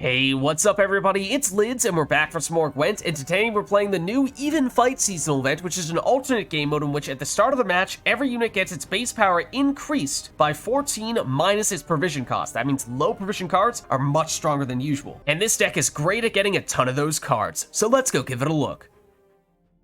Hey, what's up everybody? It's Lids and we're back for some more Gwent, and today we're playing the new Even Fight seasonal event, which is an alternate game mode in which at the start of the match, every unit gets its base power increased by 14 minus its provision cost. That means low provision cards are much stronger than usual. And this deck is great at getting a ton of those cards, so let's go give it a look.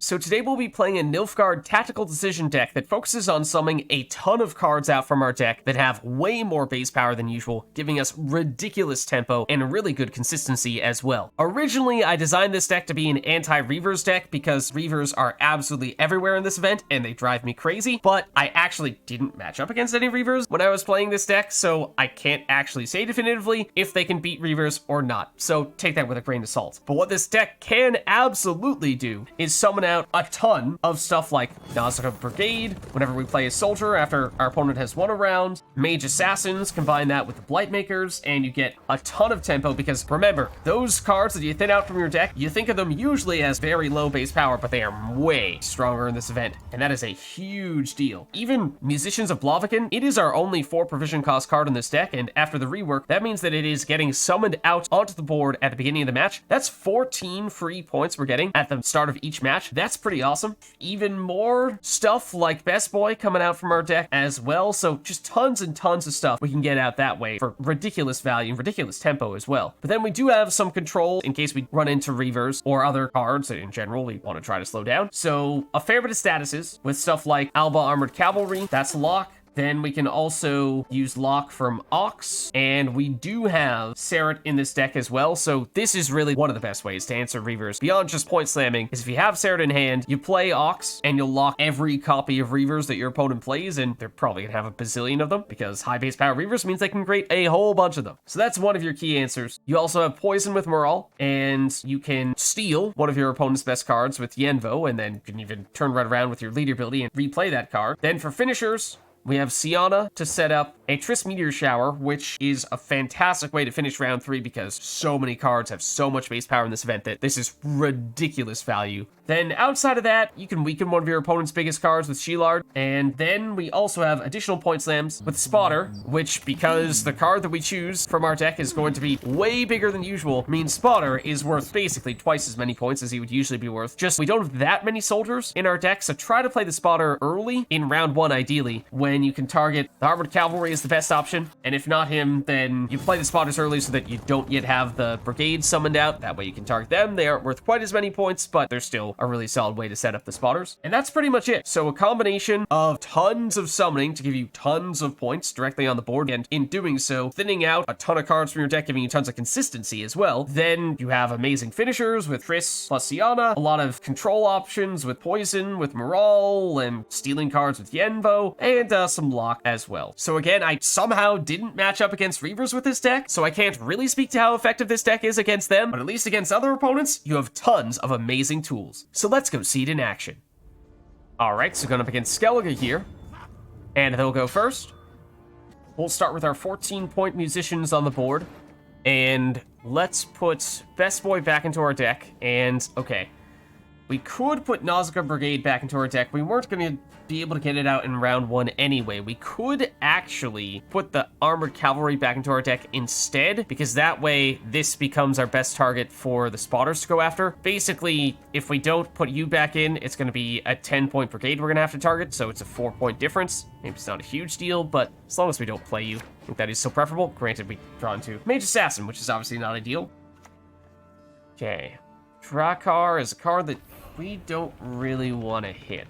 So today we'll be playing a Nilfgaard tactical decision deck that focuses on summoning a ton of cards out from our deck that have way more base power than usual, giving us ridiculous tempo and really good consistency as well. Originally, I designed this deck to be an anti-Reavers deck because Reavers are absolutely everywhere in this event and they drive me crazy, but I actually didn't match up against any Reavers when I was playing this deck, so I can't actually say definitively if they can beat Reavers or not, so take that with a grain of salt. But what this deck can absolutely do is summon out a ton of stuff like Nauzicaa Brigade whenever we play a soldier after our opponent has won a round, Mage Assassins, combine that with the Blightmakers, and you get a ton of tempo because remember, those cards that you thin out from your deck, you think of them usually as very low base power, but they are way stronger in this event, and that is a huge deal. Even Musicians of Blaviken, it is our only 4 provision cost card in this deck, and after the rework, that means that it is getting summoned out onto the board at the beginning of the match. That's 14 free points we're getting at the start of each match. That's pretty awesome. Even more stuff like Best Boy coming out from our deck as well, so just tons and tons of stuff we can get out that way for ridiculous value and ridiculous tempo as well. But then we do have some control in case we run into Reavers or other cards that in general we want to try to slow down. So a fair bit of statuses with stuff like ALba Armored Cavalry, that's lock. Then we can also use lock from Auckes, and we do have Serrit in this deck as well, so this is really one of the best ways to answer Reavers beyond just point slamming, is if you have Serrit in hand, you play Auckes, and you'll lock every copy of Reavers that your opponent plays, and they're probably gonna have a bazillion of them, because high base power Reavers means they can create a whole bunch of them. So that's one of your key answers. You also have Poison with Maraal, and you can steal one of your opponent's best cards with Yennefer, and then you can even turn right around with your leader ability and replay that card. Then for finishers, we have Syanna to set up a Triss Meteor Shower, which is a fantastic way to finish round 3 because so many cards have so much base power in this event that this is ridiculous value. Then outside of that, you can weaken one of your opponent's biggest cards with Shilard, and then we also have additional point slams with Spotter, which, because the card that we choose from our deck is going to be way bigger than usual, means Spotter is worth basically twice as many points as he would usually be worth. Just we don't have that many soldiers in our deck, so try to play the Spotter early in round 1 ideally, when you can target the Armored Cavalry is the best option, and if not him, then you play the Spotters early so that you don't yet have the Brigade summoned out. That way you can target them. They aren't worth quite as many points, but they're still a really solid way to set up the Spotters. And that's pretty much it. So a combination of tons of summoning to give you tons of points directly on the board, and in doing so, thinning out a ton of cards from your deck, giving you tons of consistency as well. Then you have amazing finishers with Triss plus Syanna, a lot of control options with Poison, with Maraal, and stealing cards with Yennefer, and some lock as well. So again, I somehow didn't match up against Reavers with this deck, so I can't really speak to how effective this deck is against them, but at least against other opponents, you have tons of amazing tools. So let's go see it in action. Alright, so going up against Skellige here, and they'll go first. We'll start with our 14-point musicians on the board, and let's put Best Boy back into our deck, and okay. We could put Nauzicaa Brigade back into our deck. We weren't going to be able to get it out in round 1 anyway. We could actually put the Armored Cavalry back into our deck instead, because that way this becomes our best target for the Spotters to go after. Basically, if we don't put you back in, it's going to be a 10-point Brigade we're going to have to target, so it's a 4-point difference. Maybe it's not a huge deal, but as long as we don't play you, I think that is still preferable. Granted, we draw into Mage Assassin, which is obviously not ideal. Okay. Drakkar is a card that we don't really want to hit.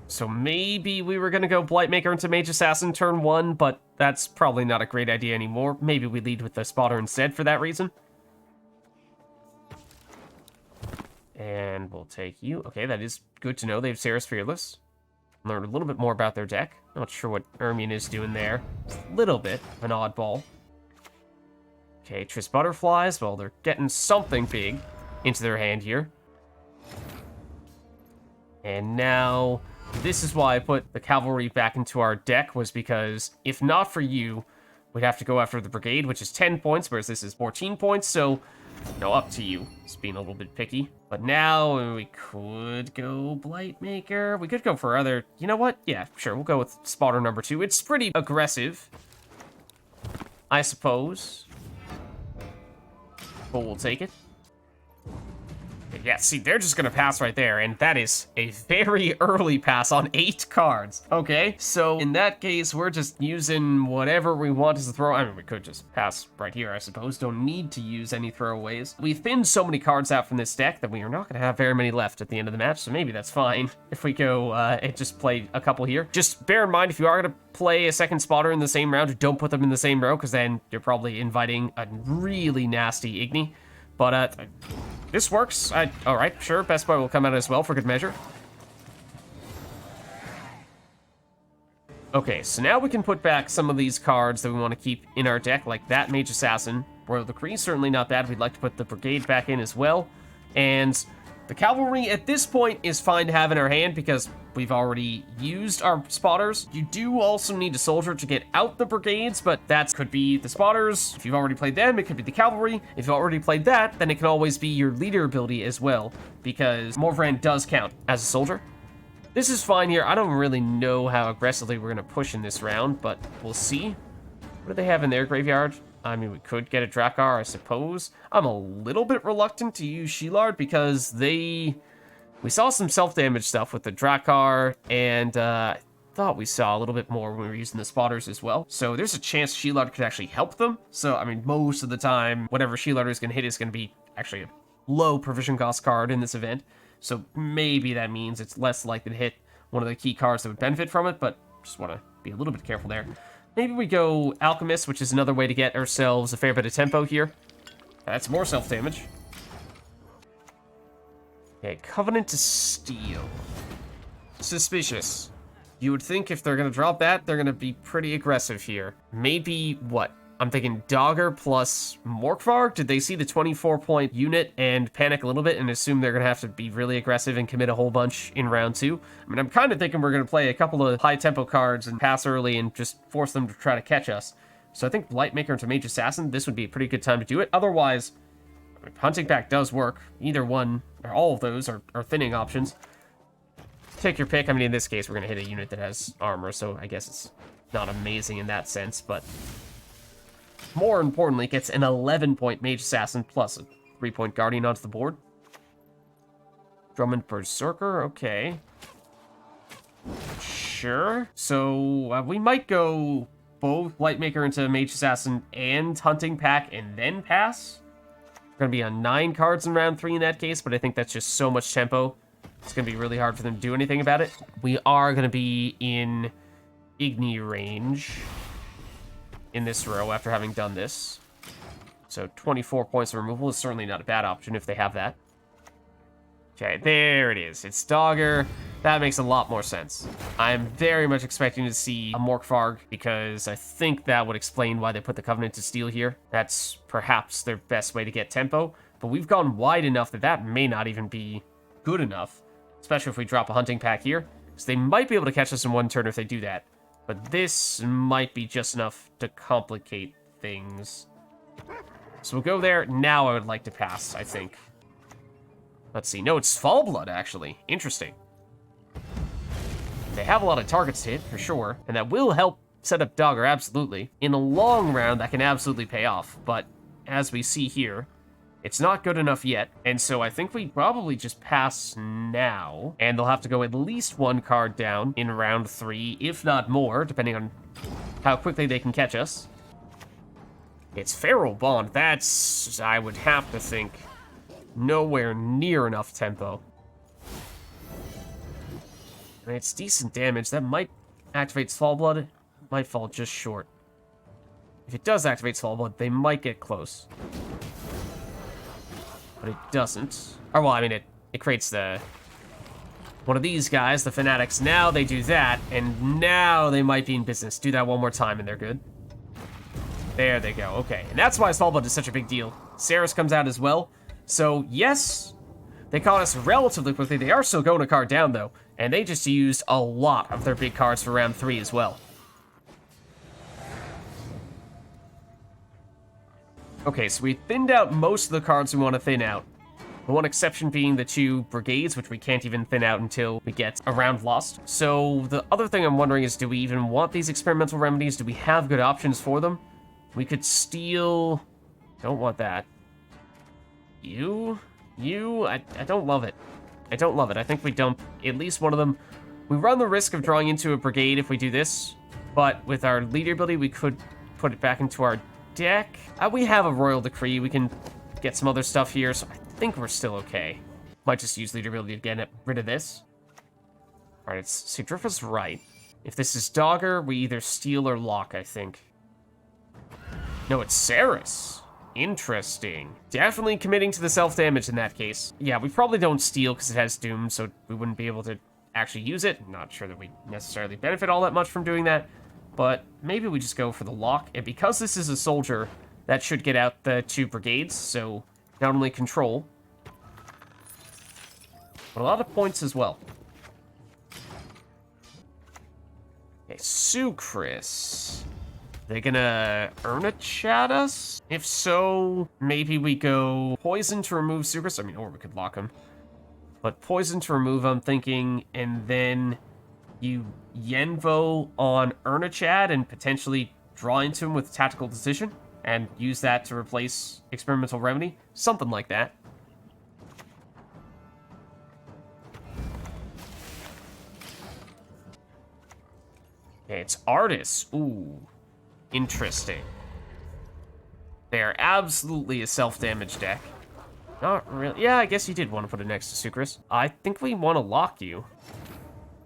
So maybe we were going to go Blightmaker into Mage Assassin turn 1, but that's probably not a great idea anymore. Maybe we lead with the Spotter instead for that reason. And we'll take you. Okay, that is good to know. They have Serrit Fearless. Learn a little bit more about their deck. Not sure what Ursine is doing there. A little bit of an oddball. Okay, Triss Butterflies. Well, they're getting something big into their hand here. And now, this is why I put the Cavalry back into our deck, was because if not for you, we'd have to go after the Brigade, which is 10 points, whereas this is 14 points, so, no, up to you. It's being a little bit picky. But now, we could go Blightmaker. We could go for other... You know what? Yeah, sure, we'll go with Spotter number 2. It's pretty aggressive. I suppose. But we'll take it. Yeah, see, they're just gonna pass right there, and that is a very early pass on 8 cards. Okay, so in that case, we're just using whatever we want as a throw. I mean, we could just pass right here, I suppose. Don't need to use any throwaways. We thinned so many cards out from this deck that we are not gonna have very many left at the end of the match, so maybe that's fine if we go and just play a couple here. Just bear in mind, if you are gonna play a second spotter in the same round, don't put them in the same row, because then you're probably inviting a really nasty Igni. But, this works. Alright, sure, Best Boy will come out as well for good measure. Okay, so now we can put back some of these cards that we want to keep in our deck, like that Mage Assassin. Royal Decree, certainly not bad. We'd like to put the Brigade back in as well. And the Cavalry, at this point, is fine to have in our hand because we've already used our spotters. You do also need a soldier to get out the Brigades, but that could be the spotters. If you've already played them, it could be the Cavalry. If you've already played that, then it can always be your leader ability as well, because Morvran does count as a soldier. This is fine here. I don't really know how aggressively we're going to push in this round, but we'll see. What do they have in their graveyard? I mean, we could get a Drakkar, I suppose. I'm a little bit reluctant to use Shilard because we saw some self-damage stuff with the Drakkar, and I thought we saw a little bit more when we were using the spotters as well. So there's a chance Shilard could actually help them. So, I mean, most of the time, whatever Shilard is going to hit is going to be actually a low provision cost card in this event. So maybe that means it's less likely to hit one of the key cards that would benefit from it, but just want to be a little bit careful there. Maybe we go Alchemist, which is another way to get ourselves a fair bit of tempo here. That's more self-damage. Okay, Covenant to Steel. Suspicious. You would think if they're going to drop that, they're going to be pretty aggressive here. Maybe, what? I'm thinking Dogger plus Morkvarg. Did they see the 24-point unit and panic a little bit and assume they're going to have to be really aggressive and commit a whole bunch in round 2? I mean, I'm kind of thinking we're going to play a couple of high-tempo cards and pass early and just force them to try to catch us. So I think Blightmaker into Mage Assassin, this would be a pretty good time to do it. Otherwise, I mean, Hunting Pack does work. Either one, or all of those are thinning options. Take your pick. I mean, in this case, we're going to hit a unit that has armor, so I guess it's not amazing in that sense, but more importantly, it gets an 11-point Mage Assassin plus a 3-point Guardian onto the board. Drummond Berserker, okay. Sure. So, we might go both Blightmaker into Mage Assassin and Hunting Pack and then pass. We're going to be on 9 cards in round 3 in that case, but I think that's just so much tempo. It's going to be really hard for them to do anything about it. We are going to be in Igni range in this row after having done this. So 24 points of removal is certainly not a bad option if they have that. Okay, there it is. It's Dogger. That makes a lot more sense. I'm very much expecting to see a Morkvarg because I think that would explain why they put the Covenant to Steel here. That's perhaps their best way to get tempo, but we've gone wide enough that that may not even be good enough, especially if we drop a Hunting Pack here, because they might be able to catch us in one turn if they do that. But this might be just enough to complicate things. So we'll go there. Now I would like to pass, I think. Let's see. No, it's Fallblood, actually. Interesting. They have a lot of targets to hit, for sure. And that will help set up Dogger, absolutely. In a long round, that can absolutely pay off. But as we see here, it's not good enough yet, and so I think we probably just pass now, and they'll have to go at least 1 card down in round 3, if not more, depending on how quickly they can catch us. It's Feral Bond. That's, I would have to think, nowhere near enough tempo. I mean, it's decent damage. That might activate Fallblood. Might fall just short. If it does activate Fallblood, they might get close. But it doesn't. Or, well, I mean, it creates one of these guys, the Fanatics. Now they do that, and now they might be in business. Do that one more time, and they're good. There they go. Okay, and that's why Fallblood is such a big deal. Serrit comes out as well. So, yes, they caught us relatively quickly. They are still going a card down, though, and they just used a lot of their big cards for round 3 as well. Okay, so we thinned out most of the cards we want to thin out. The one exception being the 2 Brigades, which we can't even thin out until we get a round lost. So the other thing I'm wondering is, do we even want these experimental remedies? Do we have good options for them? We could steal... Don't want that. You, I don't love it. I don't love it. I think we dump at least one of them. We run the risk of drawing into a brigade if we do this, but with our leader ability, we could put it back into our deck. We have a royal decree. We can get some other stuff here, so I think we're still okay. Might just use leader ability to get rid of this. All right, see, Driffa's right. If this is Dogger, we either steal or lock, I think. No, it's Serrit. Interesting. Definitely committing to the self-damage in that case. Yeah, we probably don't steal because it has Doom, so we wouldn't be able to actually use it. I'm not sure that we necessarily benefit all that much from doing that, but maybe we just go for the lock. And because this is a soldier, that should get out the 2 brigades, so not only control, but a lot of points as well. Okay, Sucris. They gonna earn a chat us? If so, maybe we go poison to remove Sucris. I mean, or we could lock him. But poison to remove, I'm thinking, and then you Yenvo on Ernachad and potentially draw into him with Tactical Decision and use that to replace Experimental Remedy. Something like that. Okay, it's Artis. Ooh. Interesting. They are absolutely a self-damage deck. Not really. Yeah, I guess you did want to put it next to Sucris. I think we want to lock you.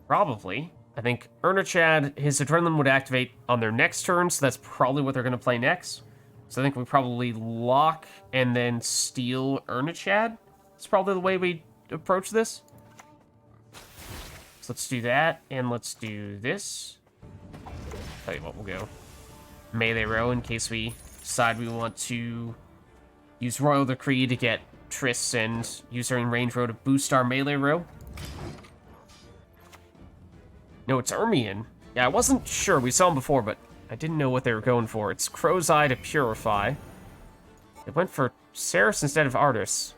Probably. I think Ernachad, his Adrenaline would activate on their next turn, so that's probably what they're going to play next. So I think we probably lock and then steal Ernachad. It's probably the way we approach this. So let's do that, and let's do this. Tell you what, we'll go melee row in case we decide we want to use Royal Decree to get Triss and use her in range row to boost our melee row. No, it's Ermion. Yeah, I wasn't sure. We saw him before, but I didn't know what they were going for. It's Crow's Eye to Purify. They went for Serrit instead of Artis.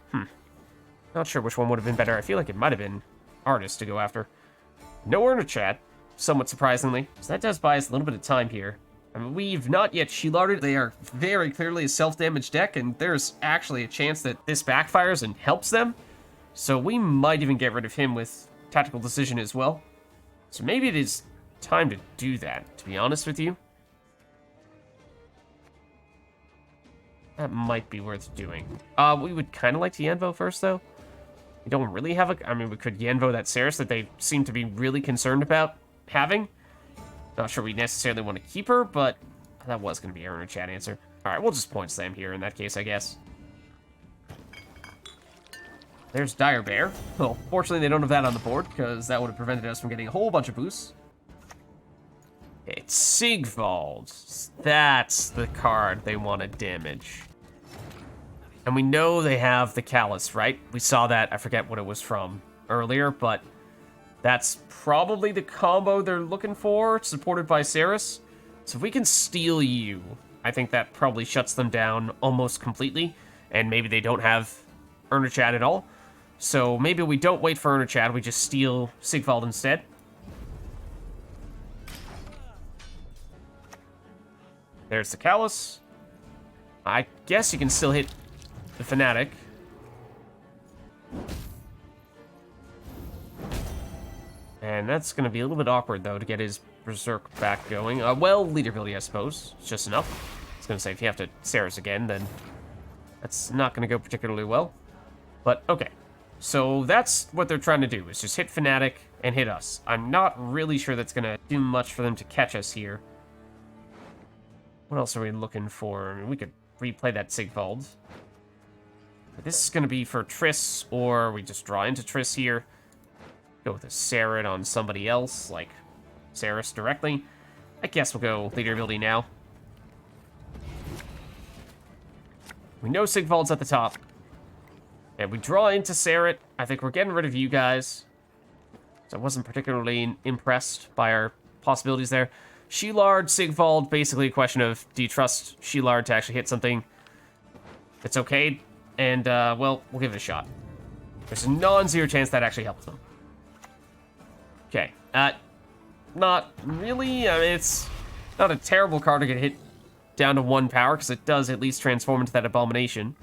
Not sure which one would have been better. I feel like it might have been Artis to go after. No Ernachad, somewhat surprisingly. So that does buy us a little bit of time here. I mean, we've not yet Shilarded. They are very clearly a self-damage deck, and there's actually a chance that this backfires and helps them. So we might even get rid of him with Tactical Decision as well. So maybe it is time to do that, to be honest with you. That might be worth doing. We would kind of like to Yenvo first, though. We don't really have a... I mean, we could Yenvo that Serrit that they seem to be really concerned about having. Not sure we necessarily want to keep her, but that was going to be our chat answer. All right, we'll just point slam here in that case, I guess. There's Dire Bear. Well, fortunately, they don't have that on the board, because that would have prevented us from getting a whole bunch of boosts. It's Sigvald. That's the card they want to damage. And we know they have the Callus, right? We saw that. I forget what it was from earlier, but that's probably the combo they're looking for, supported by Serrit. So if we can steal you, I think that probably shuts them down almost completely, and maybe they don't have Ernachad at all. So maybe we don't wait for Ernachad, we just steal Sigvald instead. There's the Callus. I guess you can still hit the Fanatic. And that's going to be a little bit awkward, though, to get his Berserk back going. Well, leader ability, I suppose. It's just enough. I was going to say, if you have to Serrit again, then that's not going to go particularly well. But, okay. So that's what they're trying to do, is just hit Fanatic and hit us. I'm not really sure that's going to do much for them to catch us here. What else are we looking for? I mean, we could replay that Sigvald. But this is going to be for Triss, or we just draw into Triss here. Go with a Serrit on somebody else, like Serrit directly. I guess we'll go leader ability now. We know Sigvald's at the top. And we draw into Serrit. I think we're getting rid of you guys. So I wasn't particularly impressed by our possibilities there. Shilard, Sigvald, basically a question of, do you trust Shilard to actually hit something that's okay? And, well, we'll give it a shot. There's a non-zero chance that actually helps them. Okay, not really. I mean, it's not a terrible card to get hit down to 1 power, because it does at least transform into that abomination.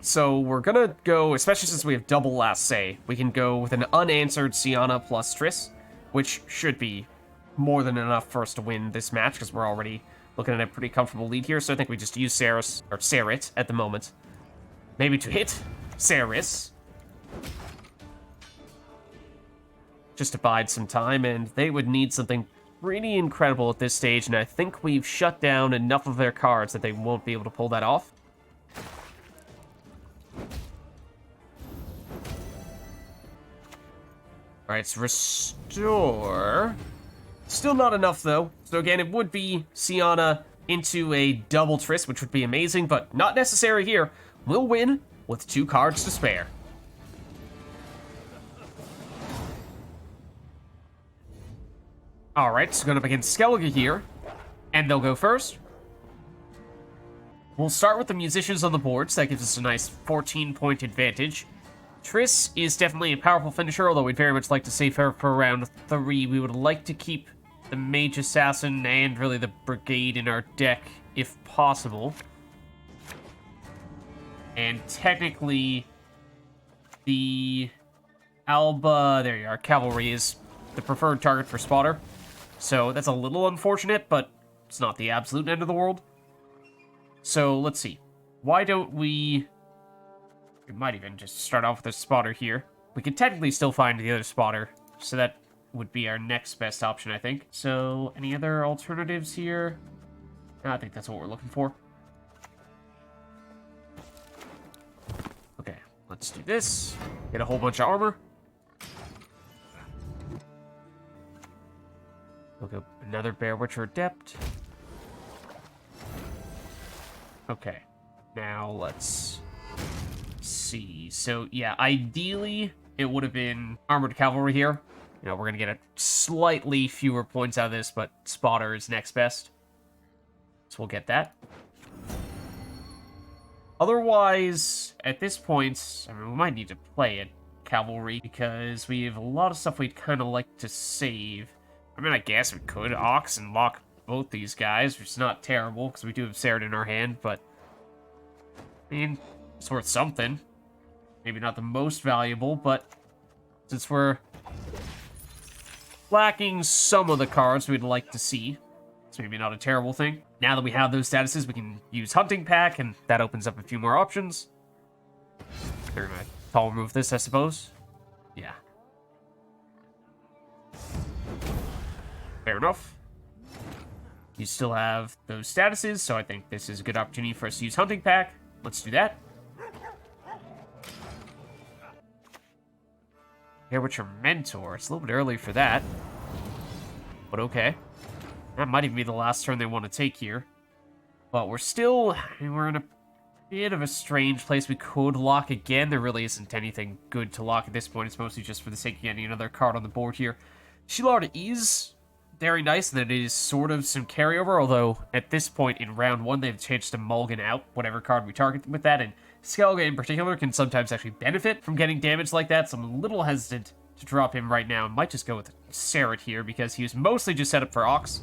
So we're gonna go, especially since we have double last say, we can go with an unanswered Syanna plus Triss, which should be more than enough for us to win this match, because we're already looking at a pretty comfortable lead here. So I think we just use Serrit at the moment. Maybe to hit Serrit. Just to bide some time, and they would need something pretty incredible at this stage, and I think we've shut down enough of their cards that they won't be able to pull that off. Alright, so restore. Still not enough, though. So again, it would be Syanna into a double Triss, which would be amazing, but not necessary here. We'll win with 2 cards to spare. Alright, so going up against Skellige here, and they'll go first. We'll start with the musicians on the board, so that gives us a nice 14-point advantage. Triss is definitely a powerful finisher, although we'd very much like to save her for round 3. We would like to keep the Mage Assassin and really the Brigade in our deck, if possible. And technically, the ALba, there you are, Cavalry is the preferred target for spotter. So that's a little unfortunate, but it's not the absolute end of the world. So let's see. Why don't we might even just start off with a spotter here. We could technically still find the other spotter, so that would be our next best option, I think. So, any other alternatives here? No, I think that's what we're looking for. Okay, let's do this. Get a whole bunch of armor. We'll go another Bear Witcher Adept. Okay, now let's see. So yeah, ideally it would have been armored cavalry here. You know, we're gonna get a slightly fewer points out of this, but spotter is next best, so we'll get that. Otherwise, at this point, I mean, we might need to play it cavalry because we have a lot of stuff we'd kind of like to save. I mean, I guess we could Auckes and lock both these guys, which is not terrible because we do have Serrit in our hand, but I mean, it's worth something. Maybe not the most valuable, but since we're lacking some of the cards we'd like to see, it's maybe not a terrible thing. Now that we have those statuses, we can use Hunting Pack, and that opens up a few more options. They're gonna tall remove this, I suppose. Yeah. Fair enough. You still have those statuses, so I think this is a good opportunity for us to use Hunting Pack. Let's do that. Here with your Mentor. It's a little bit early for that, but okay. That might even be the last turn they want to take here. But we're still, I mean, we're in a bit of a strange place. We could lock again. There really isn't anything good to lock at this point. It's mostly just for the sake of getting another card on the board here. Shilard is very nice, and that it is sort of some carryover, although at this point in round 1, they've changed to mulligan out whatever card we target with that, and Skellige in particular can sometimes actually benefit from getting damage like that, so I'm a little hesitant to drop him right now. I might just go with Serrit here, because he was mostly just set up for Auckes,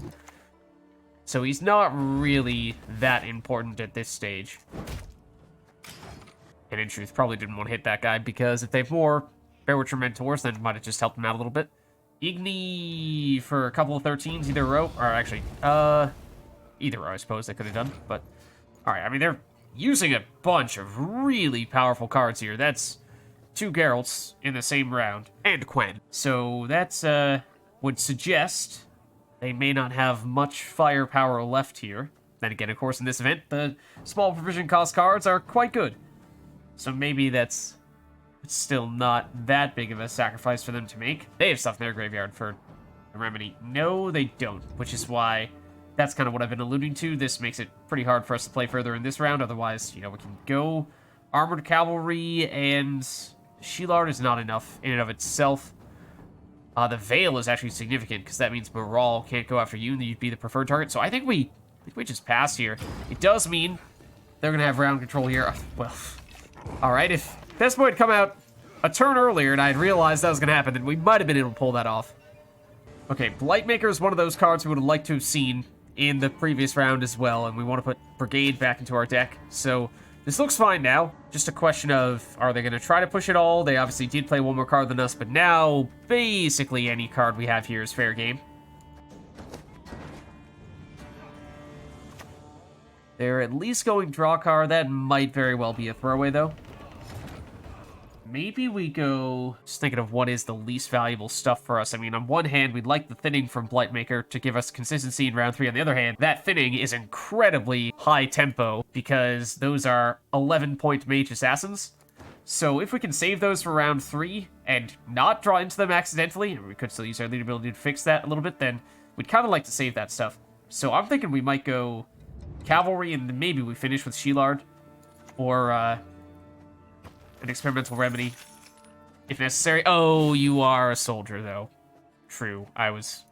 so he's not really that important at this stage. And in truth, probably didn't want to hit that guy, because if they have more Bear Witcher Mentors, then it might have just helped him out a little bit. Igni for a couple of 13s, either row, or actually, either row, I suppose they could have done, but, alright, I mean, they're using a bunch of really powerful cards here. That's 2 Geralts in the same round, and Gwent. So that's, would suggest they may not have much firepower left here. Then again, of course, in this event, the small provision cost cards are quite good. So maybe that's still not that big of a sacrifice for them to make. They have stuff in their graveyard for a remedy. No, they don't, which is why that's kind of what I've been alluding to. This makes it pretty hard for us to play further in this round. Otherwise, you know, we can go Armored Cavalry, and Shilard is not enough in and of itself. The Veil is actually significant, because that means Maraal can't go after you, and you'd be the preferred target. So I think we just pass here. It does mean they're going to have round control here. Well, alright, if Despo had come out a turn earlier and I'd realized that was going to happen, then we might have been able to pull that off. Okay, Blightmaker is one of those cards we would have liked to have seen in the previous round as well, and we want to put Brigade back into our deck. So this looks fine now. Just a question of, are they going to try to push it all? They obviously did play one more card than us, but now basically any card we have here is fair game. They're at least going draw card. That might very well be a throwaway, though. Maybe we go... Just thinking of what is the least valuable stuff for us. I mean, on one hand, we'd like the thinning from Blightmaker to give us consistency in round 3. On the other hand, that thinning is incredibly high tempo because those are 11-point Mage Assassins. So if we can save those for round 3 and not draw into them accidentally, and we could still use our lead ability to fix that a little bit, then we'd kind of like to save that stuff. So I'm thinking we might go Cavalry and maybe we finish with Shilard or... an experimental remedy, if necessary. Oh, you are a soldier, though. True. I was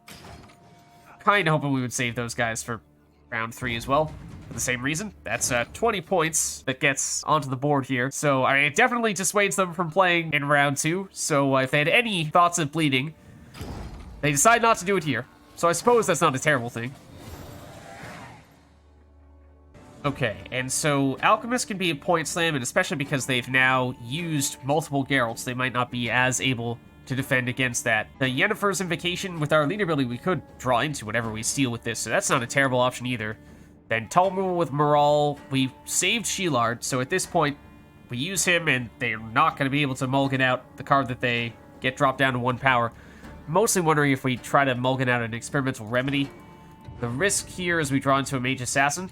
kind of hoping we would save those guys for round 3 as well, for the same reason. That's 20 points that gets onto the board here. So, I mean, it definitely dissuades them from playing in round 2. So, if they had any thoughts of bleeding, they decide not to do it here. So, I suppose that's not a terrible thing. Okay, and so Alchemist can be a point slam, and especially because they've now used multiple Geralts, they might not be as able to defend against that. The Yennefer's Invocation, with our leader ability, we could draw into whatever we steal with this, so that's not a terrible option either. Then Talmud with Maraal, we saved Shilard, so at this point, we use him, and they're not going to be able to mulligan out the card that they get dropped down to 1 power. Mostly wondering if we try to mulligan out an experimental remedy. The risk here is we draw into a Mage Assassin.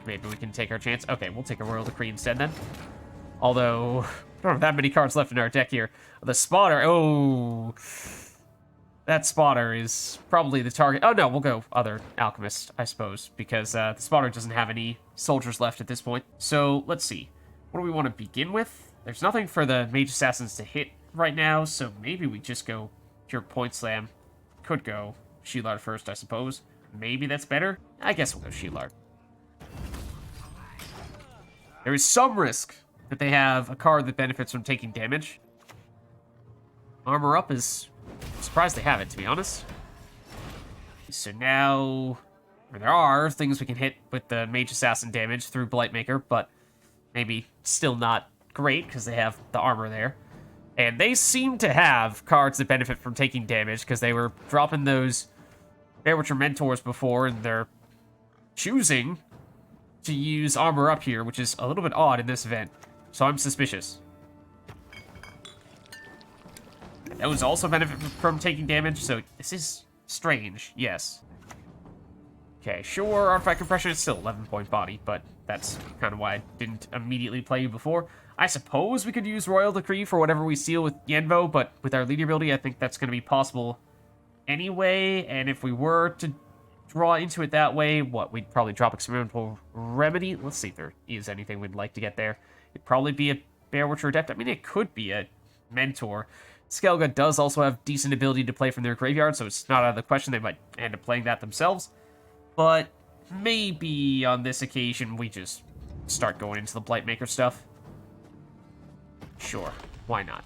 Maybe we can take our chance. Okay, we'll take a Royal Decree instead then. Although, I don't have that many cards left in our deck here. The Spotter, oh. That Spotter is probably the target. Oh no, we'll go other Alchemist, I suppose. Because the Spotter doesn't have any soldiers left at this point. So, let's see. What do we want to begin with? There's nothing for the Mage Assassins to hit right now. So maybe we just go pure point slam. Could go Shilard first, I suppose. Maybe that's better. I guess we'll go Shilard. There is some risk that they have a card that benefits from taking damage. Armor Up is... I'm surprised they have it, to be honest. So now... there are things we can hit with the Mage Assassin damage through Blightmaker, but maybe still not great because they have the armor there. And they seem to have cards that benefit from taking damage because they were dropping those Bearwitcher Mentors before, and they're choosing to use Armor Up here, which is a little bit odd in this event. So I'm suspicious. And those also benefit from taking damage, so this is strange, yes. Okay, sure, Artifact Compression is still 11-point body, but that's kind of why I didn't immediately play you before. I suppose we could use Royal Decree for whatever we steal with Yenvo, but with our leader ability, I think that's going to be possible anyway, and if we were to draw into it that way, we'd probably drop Experimental Remedy. Let's see if there is anything we'd like to get there. It'd probably be a Bearwitcher Adept. I mean, it could be a Mentor. Skellige does also have decent ability to play from their graveyard, so it's not out of the question they might end up playing that themselves. But maybe on this occasion, we just start going into the Blightmaker stuff. Sure, why not?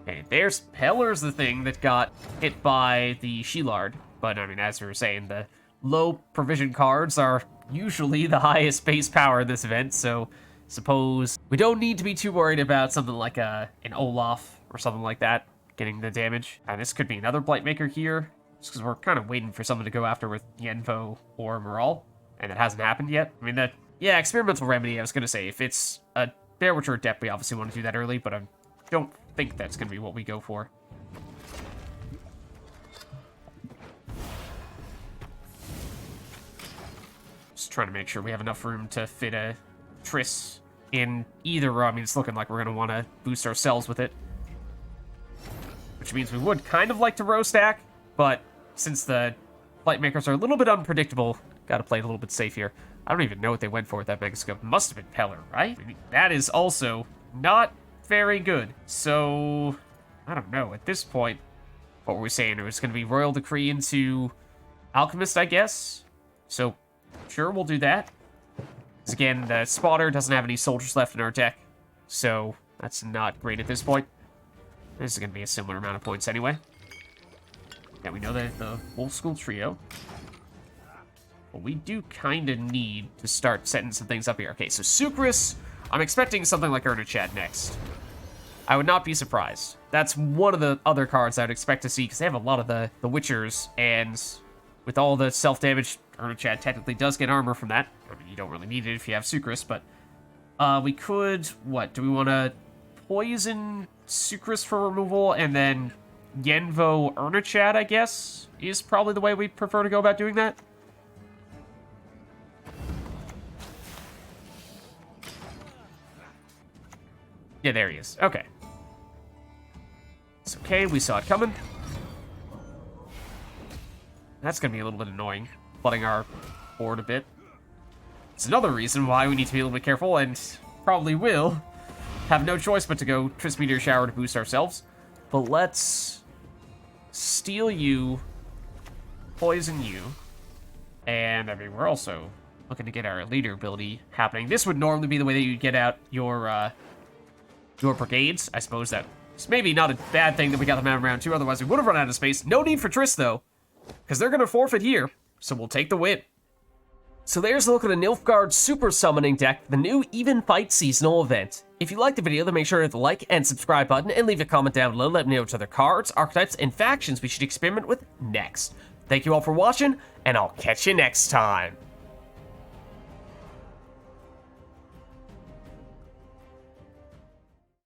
Okay, there's Peller's the thing that got hit by the Shilard. But, I mean, as we were saying, the low provision cards are usually the highest base power in this event, so suppose we don't need to be too worried about something like an Olaf or something like that getting the damage. And this could be another Blightmaker here, just because we're kind of waiting for someone to go after with Yenvo or Maraal, and it hasn't happened yet. I mean, yeah, Experimental Remedy, I was going to say, if it's a Bearwitcher Adept, we obviously want to do that early, but I don't think that's going to be what we go for. Just trying to make sure we have enough room to fit a Triss in either row. I mean, it's looking like we're going to want to boost ourselves with it. Which means we would kind of like to row stack, but since the Blightmakers are a little bit unpredictable, got to play it a little bit safe here. I don't even know what they went for with that Megascope. Must have been Peller, right? I mean, that is also not very good. So, I don't know. At this point, what were we saying? It was going to be Royal Decree into Alchemist, I guess. So, sure, we'll do that. Because again, the Spotter doesn't have any soldiers left in our deck. so that's not great at this point. This is going to be a similar amount of points anyway. Yeah, we know that the Wolf School Trio. But we do kind of need to start setting some things up here. Okay, so Sucrus, I'm expecting something like Ernachad next. I would not be surprised. That's one of the other cards I would expect to see, because they have a lot of the Witchers, and with all the self-damage, Ernachad technically does get armor from that. I mean, you don't really need it if you have Sucrus, but we could, what, do we want to poison Sucrus for removal, and then Yenvo Ernachad, I guess, is probably the way we prefer to go about doing that? Yeah, there he is. Okay. It's okay, we saw it coming. That's going to be a little bit annoying, flooding our board a bit. It's another reason why we need to be a little bit careful, and probably will have no choice but to go Triss Meteor Shower to boost ourselves. But let's steal you, poison you, and I mean, we're also looking to get our leader ability happening. This would normally be the way that you'd get out your brigades. I suppose that's maybe not a bad thing that we got them out in round 2, otherwise we would have run out of space. No need for Triss, though, because they're going to forfeit here, so we'll take the win. So there's a look at a Nilfgaard super summoning deck, the new Even Fight seasonal event. If you liked the video, then make sure to hit the like and subscribe button, and leave a comment down below. Let me know which other cards, archetypes, and factions we should experiment with next. Thank you all for watching, and I'll catch you next time.